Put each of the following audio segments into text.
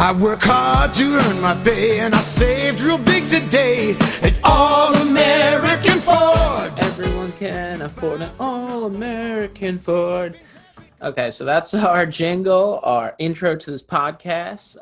I work hard to earn my pay, and I saved real big today at All-American Ford. Everyone can afford an All-American Ford. Okay, so that's our jingle, our intro to this podcast.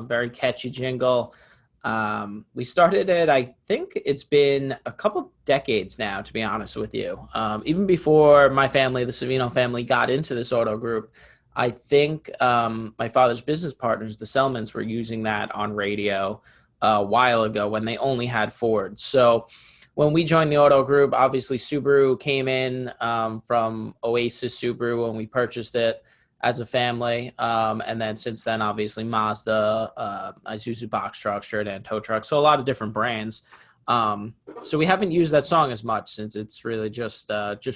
Very catchy jingle. We started it, I think it's been a couple decades now, to be honest with you. Even before my family, the Savino family, got into this auto group, I think my father's business partners, the Selmans, were using that on radio a while ago when they only had Ford. So when we joined the auto group, obviously Subaru came in from Oasis Subaru when we purchased it as a family. And then since then, obviously Mazda, Isuzu box trucks, Jordan tow trucks. So a lot of different brands. So we haven't used that song as much since it's really just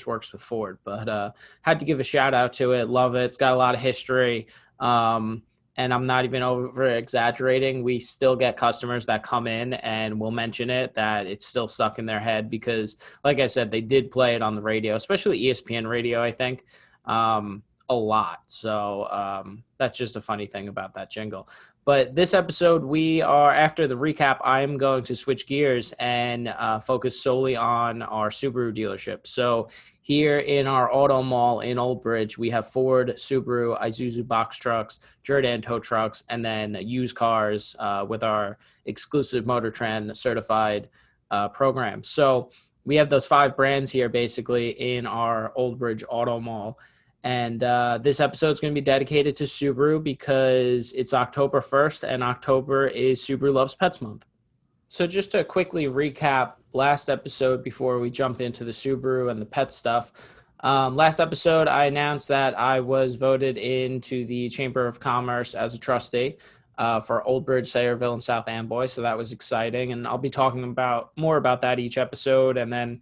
works with Ford, but had to give a shout out to it. Love it. It's got a lot of history. And I'm not even over exaggerating. We still get customers that come in and will mention it, that it's still stuck in their head because, like I said, they did play it on the radio, especially ESPN radio, I think, a lot. So that's just a funny thing about that jingle. But this episode, we are, after the recap, I'm going to switch gears and focus solely on our Subaru dealership. So here in our auto mall in Old Bridge, we have Ford, Subaru, Isuzu box trucks, Jordan tow trucks, and then used cars with our exclusive Motor Trend certified program. So we have those 5 brands here basically in our Old Bridge auto mall. And this episode is going to be dedicated to Subaru because it's October 1st, and October is Subaru Loves Pets Month. So just to quickly recap last episode before we jump into the Subaru and the pet stuff. Last episode, I announced that I was voted into the Chamber of Commerce as a trustee for Old Bridge, Sayreville, and South Amboy. So that was exciting. And I'll be talking more about that each episode. And then,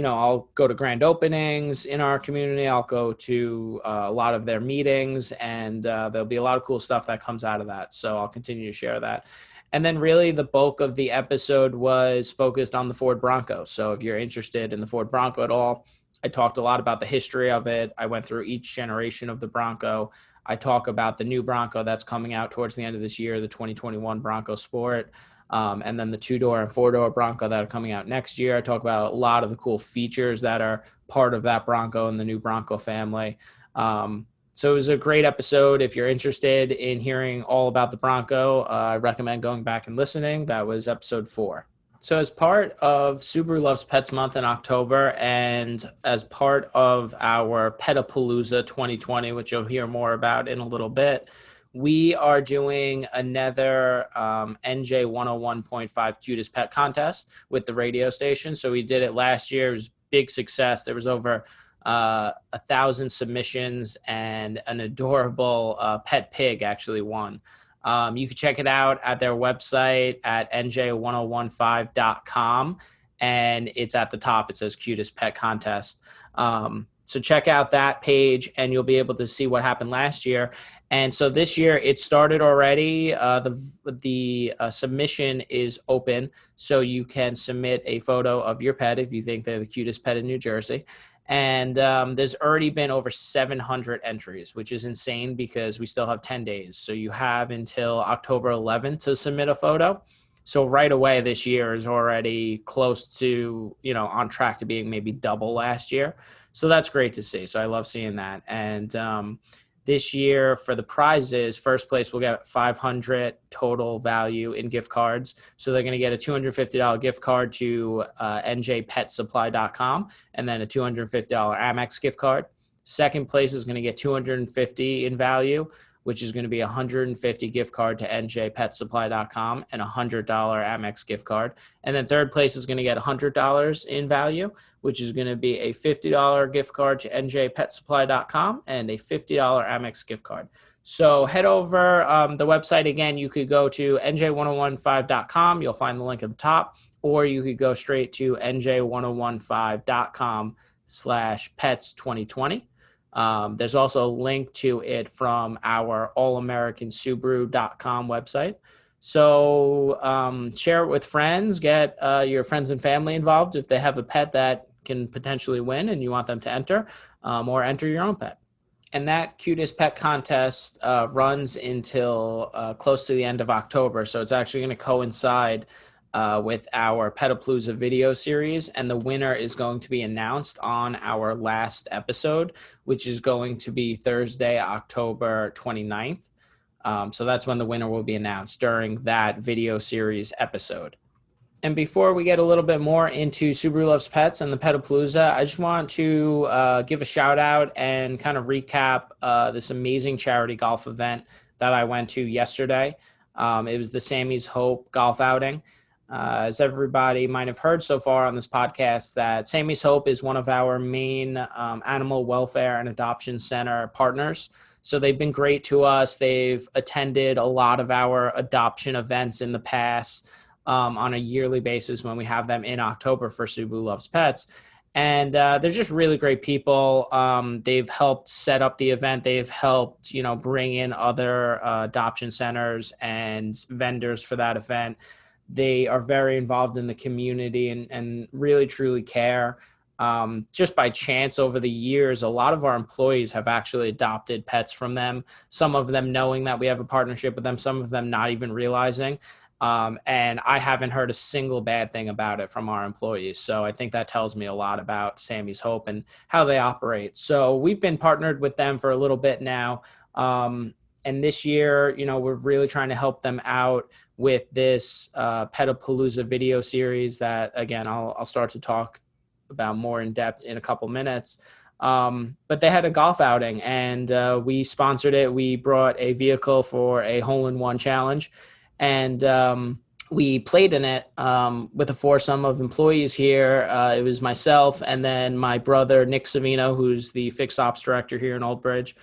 I'll go to grand openings in our community. I'll go to a lot of their meetings, and there'll be a lot of cool stuff that comes out of that. So I'll continue to share that. And then really the bulk of the episode was focused on the Ford Bronco. So if you're interested in the Ford Bronco at all, I talked a lot about the history of it. I went through each generation of the Bronco. I talk about the new Bronco that's coming out towards the end of this year, the 2021 Bronco Sport, and then the 2-door and 4-door Bronco that are coming out next year. I talk about a lot of the cool features that are part of that Bronco and the new Bronco family. So it was a great episode. If you're interested in hearing all about the Bronco, I recommend going back and listening. That was episode 4. So as part of Subaru Loves Pets Month in October, and as part of our Petapalooza 2020, which you'll hear more about in a little bit, we are doing another NJ 101.5 Cutest Pet Contest with the radio station. So we did it last year. It was a big success. There was over 1,000 submissions, and an adorable pet pig actually won. You can check it out at their website at nj1015.com, and it's at the top. It says Cutest Pet Contest. So check out that page, and you'll be able to see what happened last year. And so this year it started already. The submission is open, so you can submit a photo of your pet if you think they're the cutest pet in New Jersey. And there's already been over 700 entries, which is insane because we still have 10 days. So you have until October 11th to submit a photo. So right away this year is already close to, on track to being maybe double last year. So that's great to see. So I love seeing that. And this year for the prizes, first place will get $500 total value in gift cards. So they're going to get a $250 gift card to njpetsupply.com, and then a $250 Amex gift card. Second place is going to get $250 in value, which is going to be a $150 gift card to njpetsupply.com and a $100 Amex gift card. And then third place is going to get $100 in value, which is going to be a $50 gift card to njpetsupply.com and a $50 Amex gift card. So head over the website again. You could go to nj1015.com. You'll find the link at the top, or you could go straight to nj1015.com/pets2020. There's also a link to it from our allamericansubaru.com website. So share it with friends, get your friends and family involved if they have a pet that can potentially win and you want them to enter, or enter your own pet. And that cutest pet contest runs until close to the end of October. So it's actually going to coincide with our Petapalooza video series. And the winner is going to be announced on our last episode, which is going to be Thursday, October 29th. So that's when the winner will be announced during that video series episode. And before we get a little bit more into Subaru Loves Pets and the Petapalooza, I just want to give a shout out and kind of recap this amazing charity golf event that I went to yesterday. It was the Sammy's Hope golf outing. As everybody might have heard so far on this podcast, that Sammy's Hope is one of our main animal welfare and adoption center partners. So they've been great to us. They've attended a lot of our adoption events in the past. On a yearly basis when we have them in October for Subaru Loves Pets. And they're just really great people. They've helped set up the event. They've helped, bring in other adoption centers and vendors for that event. They are very involved in the community and really, truly care. Just by chance over the years, a lot of our employees have actually adopted pets from them, some of them knowing that we have a partnership with them, some of them not even realizing. And I haven't heard a single bad thing about it from our employees. So I think that tells me a lot about Sammy's Hope and how they operate. So we've been partnered with them for a little bit now. And this year, we're really trying to help them out with this Petapalooza video series that, again, I'll start to talk about more in depth in a couple minutes. But they had a golf outing and we sponsored it. We brought a vehicle for a hole-in-one challenge. And we played in it with a foursome of employees here. It was myself and then my brother, Nick Savino, who's the fixed ops director here in Old Bridge,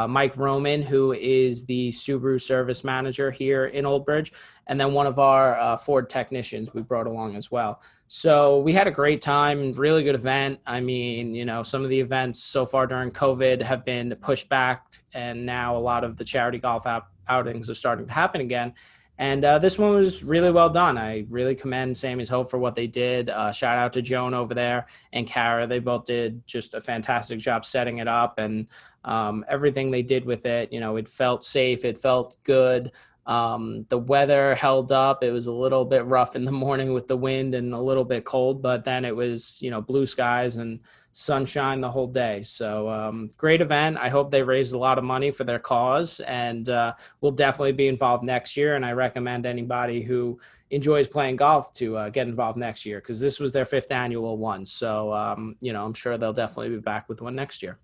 Mike Roman, who is the Subaru service manager here in Old Bridge, and then one of our Ford technicians we brought along as well. So we had a great time, really good event. I mean, some of the events so far during COVID have been pushed back, and now a lot of the charity golf outings are starting to happen again. And this one was really well done. I really commend Sammy's Hope for what they did. Shout out to Joan over there and Kara. They both did just a fantastic job setting it up and everything they did with it. It felt safe. It felt good. The weather held up. It was a little bit rough in the morning with the wind and a little bit cold, but then it was, blue skies and sunshine the whole day. So great event. I hope they raised a lot of money for their cause and we'll definitely be involved next year. And I recommend anybody who enjoys playing golf to get involved next year because this was their 5th annual one. So, I'm sure they'll definitely be back with one next year.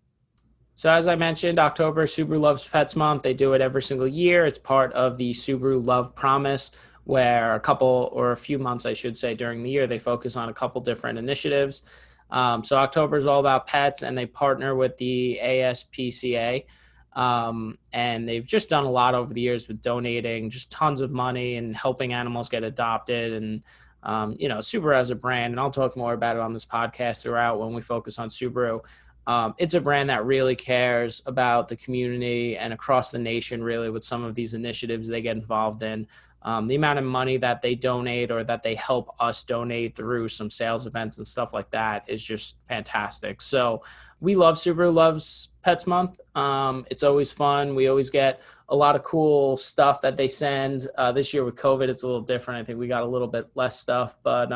So as I mentioned, October, Subaru Loves Pets Month. They do it every single year. It's part of the Subaru Love Promise, where a few months, I should say, during the year, they focus on a couple different initiatives. So October is all about pets, and they partner with the ASPCA. And they've just done a lot over the years with donating just tons of money and helping animals get adopted. And, Subaru as a brand, and I'll talk more about it on this podcast throughout when we focus on Subaru. It's a brand that really cares about the community and across the nation, really, with some of these initiatives they get involved in. The amount of money that they donate or that they help us donate through some sales events and stuff like that is just fantastic. So we love Subaru Loves Pets Month. It's always fun. We always get a lot of cool stuff that they send. This year with COVID, it's a little different. I think we got a little bit less stuff, but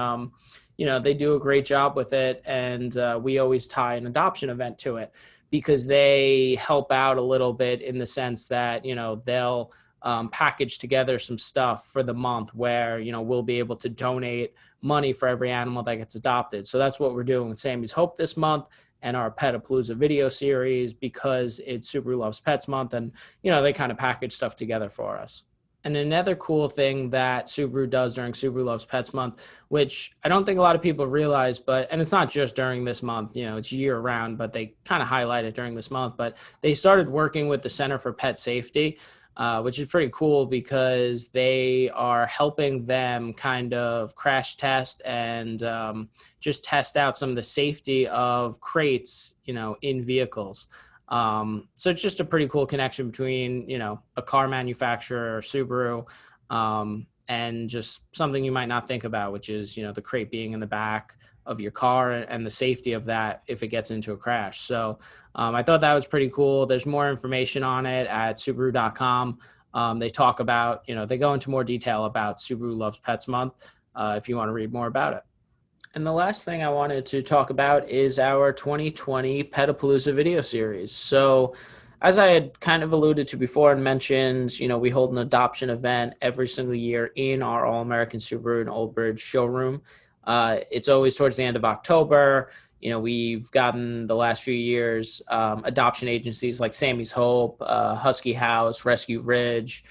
they do a great job with it. And we always tie an adoption event to it because they help out a little bit in the sense that, they'll package together some stuff for the month where, we'll be able to donate money for every animal that gets adopted. So that's what we're doing with Sammy's Hope this month and our Petapalooza video series because it's Subaru Loves Pets Month. And, they kind of package stuff together for us. And another cool thing that Subaru does during Subaru Loves Pets Month, which I don't think a lot of people realize, and it's not just during this month, it's year round, but they kind of highlight it during this month, but they started working with the Center for Pet Safety, which is pretty cool because they are helping them kind of crash test and just test out some of the safety of crates, in vehicles. So it's just a pretty cool connection between, a car manufacturer, Subaru, and just something you might not think about, which is, the crate being in the back of your car and the safety of that if it gets into a crash. So I thought that was pretty cool. There's more information on it at Subaru.com. They talk about, they go into more detail about Subaru Loves Pets Month if you want to read more about it. And the last thing I wanted to talk about is our 2020 Petapalooza video series. So, as I had kind of alluded to before and mentioned, we hold an adoption event every single year in our All-American Subaru and Old Bridge showroom. It's always towards the end of October. We've gotten the last few years adoption agencies like Sammy's Hope, Husky House, Rescue Ridge,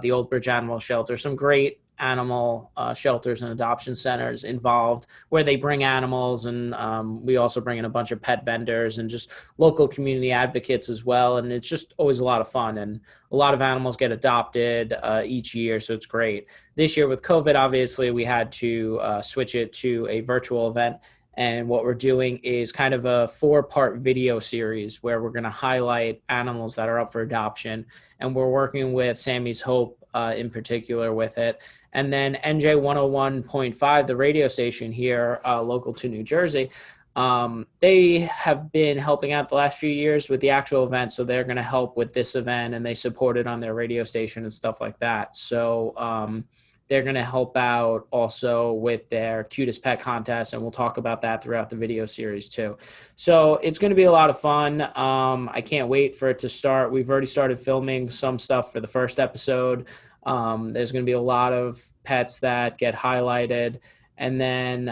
the Old Bridge Animal Shelter, some great animal shelters and adoption centers involved where they bring animals, and we also bring in a bunch of pet vendors and just local community advocates as well. And it's just always a lot of fun, and a lot of animals get adopted each year, so it's great. This year with COVID, obviously, we had to switch it to a virtual event. And what we're doing is kind of a 4-part video series where we're going to highlight animals that are up for adoption. And we're working with Sammy's Hope in particular with it. And then NJ 101.5, the radio station here, local to New Jersey, they have been helping out the last few years with the actual event. So they're going to help with this event, and they support it on their radio station and stuff like that. So they're going to help out also with their cutest pet contest, and we'll talk about that throughout the video series too. So it's going to be a lot of fun. I can't wait for it to start. We've already started filming some stuff for the first episode. There's going to be a lot of pets that get highlighted, and then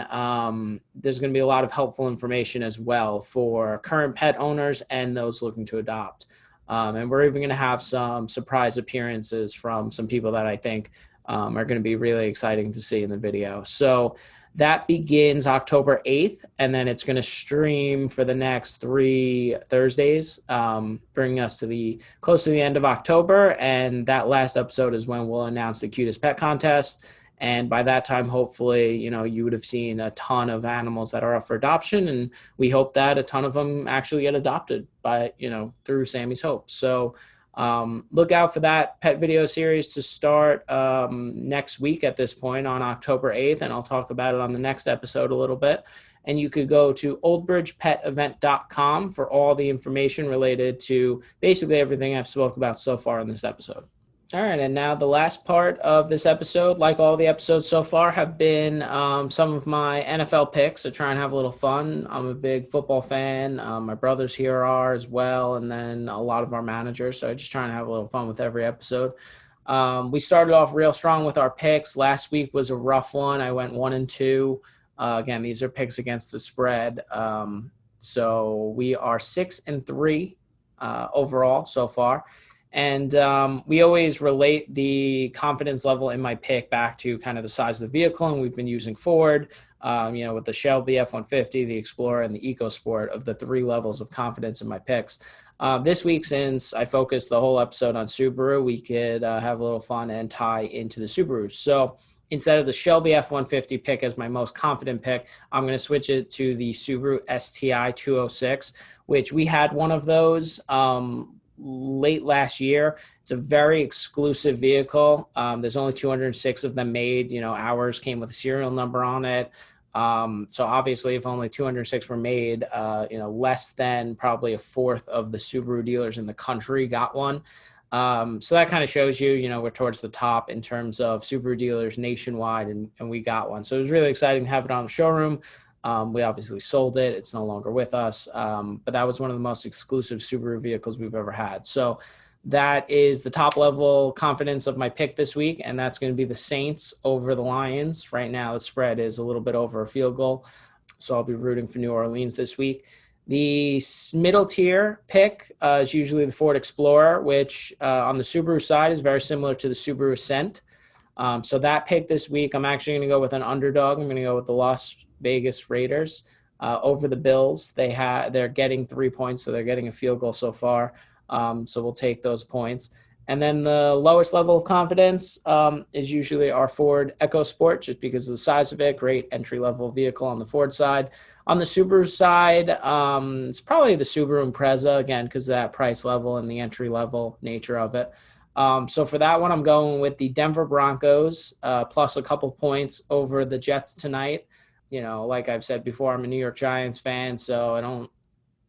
there's going to be a lot of helpful information as well for current pet owners and those looking to adopt. And we're even going to have some surprise appearances from some people that I think are going to be really exciting to see in the video. So that begins October 8th, and then it's going to stream for the next 3 Thursdays, bringing us to close to the end of October. And that last episode is when we'll announce the cutest pet contest. And by that time, hopefully, you would have seen a ton of animals that are up for adoption. And we hope that a ton of them actually get adopted by, through Sammy's Hope. So look out for that pet video series to start next week at this point on October 8th, and I'll talk about it on the next episode a little bit. And you could go to oldbridgepetevent.com for all the information related to basically everything I've spoke about so far in this episode. All right, and now the last part of this episode, like all the episodes so far, have been some of my NFL picks to try and have a little fun. I'm a big football fan. My brothers here are as well, and then a lot of our managers. So I just try and have a little fun with every episode. We started off real strong with our picks. Last week was a rough one. I went 1-2. Again, these are picks against the spread. So we are 6-3 overall so far. And we always relate the confidence level in my pick back to kind of the size of the vehicle. And we've been using Ford, with the Shelby F-150, the Explorer, and the EcoSport of the 3 levels of confidence in my picks. This week, since I focused the whole episode on Subaru, we could have a little fun and tie into the Subarus. So instead of the Shelby F-150 pick as my most confident pick, I'm going to switch it to the Subaru STI 206, which we had one of those late last year. It's a very exclusive vehicle. There's only 206 of them made. Ours came with a serial number on it. So obviously, if only 206 were made, less than probably 1/4 of the Subaru dealers in the country got one. So that kind of shows you, we're towards the top in terms of Subaru dealers nationwide, and we got one. So it was really exciting to have it on the showroom. We obviously sold it. It's no longer with us. But that was one of the most exclusive Subaru vehicles we've ever had. So that is the top level confidence of my pick this week. And that's going to be the Saints over the Lions. Right now, the spread is a little bit over a field goal. So I'll be rooting for New Orleans this week. The middle tier pick is usually the Ford Explorer, which on the Subaru side is very similar to the Subaru Ascent. So that pick this week, I'm actually going to go with an underdog. I'm going to go with the Las Vegas Raiders over the Bills. They're getting 3 points, so they're getting a field goal so far. So we'll take those points. And then the lowest level of confidence is usually our Ford EcoSport, just because of the size of it. Great entry-level vehicle on the Ford side. On the Subaru side, it's probably the Subaru Impreza, again, because of that price level and the entry-level nature of it. So for that one, I'm going with the Denver Broncos plus a couple points over the Jets tonight. like I've said before, I'm a New York Giants fan, so I don't,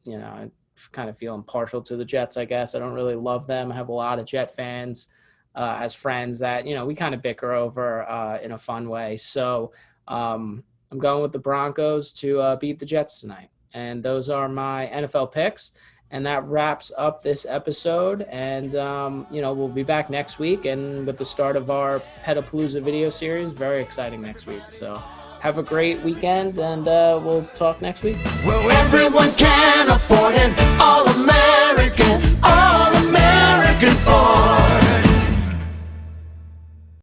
I kind of feel impartial to the Jets, I guess. I don't really love them. I have a lot of Jet fans as friends that, we kind of bicker over in a fun way. So I'm going with the Broncos to beat the Jets tonight. And those are my NFL picks. And that wraps up this episode. And, we'll be back next week. And with the start of our Petapalooza video series, very exciting next week. So have a great weekend, and we'll talk next week. Well, everyone can afford an All-American.